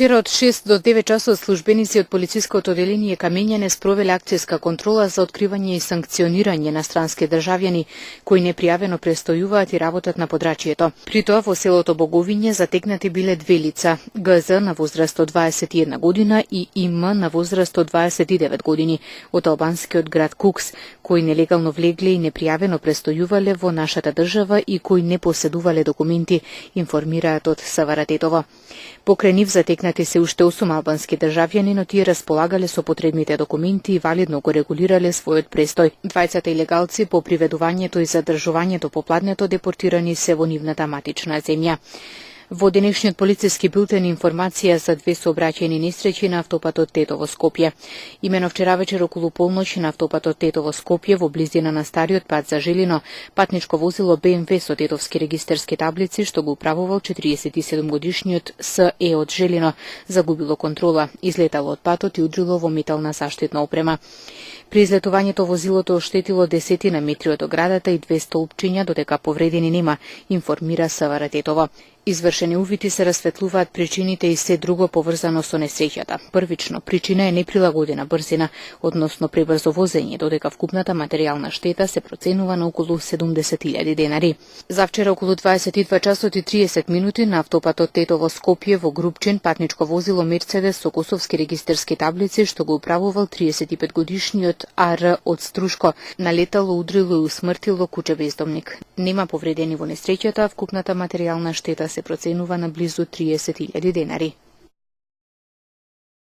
Вчера од 6 до 9 часот службеници од полициското оделение Камењане спровеле акцијска контрола за откривање и санкционирање на странски државјани кои непријавено престојуваат и работат на подрачјето. При тоа во селото Боговиње затекнати биле две лица: ГЗ на возраст од 21 година и ИМ на возраст од 29 години од албанскиот град Кукс, кои нелегално влегле и непријавено престојувале во нашата држава и кои не поседувале документи, информираат од СВР Тетово. Покрај нив затекнати се уште 8 албански државјани, но тие располагале со потребните документи и валидно го регулирале својот престој. Двајцата илегалци по приведувањето и задржувањето по пладнето депортирани се во нивната матична земја. Во денешниот полициски билтен информација за две сообраќајни несреќи на автопатот Тетово-Скопје. Имено вчера вечер околу полноќ на автопатот Тетово-Скопје во близина на стариот пат за Желино, патничко возило БМВ со тетовски регистерски таблици што го управувал 47-годишниот СЕ од Желино загубило контрола, излетало од патот и удрило во метална заштитна опрема. При излетувањето возилото оштетило 10 метри од оградата и 2 столпчиња, додека повредени нема, информира СВР Тетово. Извршени увити се расветлуваат причините и се друго поврзано со несреќата. Првично, причина е неприлагодена брзина, односно пребрзо возење, додека вкупната материјална штета се проценува на околу 70.000 денари. Завчера околу 22 часот и 30 минути на автопатот Тетово-Скопје во Грубчин патничко возило Мерцедес со косовски регистерски таблици што го управувал 35-годишниот АР од Струшко, налетало, удрило и усмртило куче бездомник. Нема повредени во несреќата, вкупната материјална штета се проценува на близу 30.000 денари.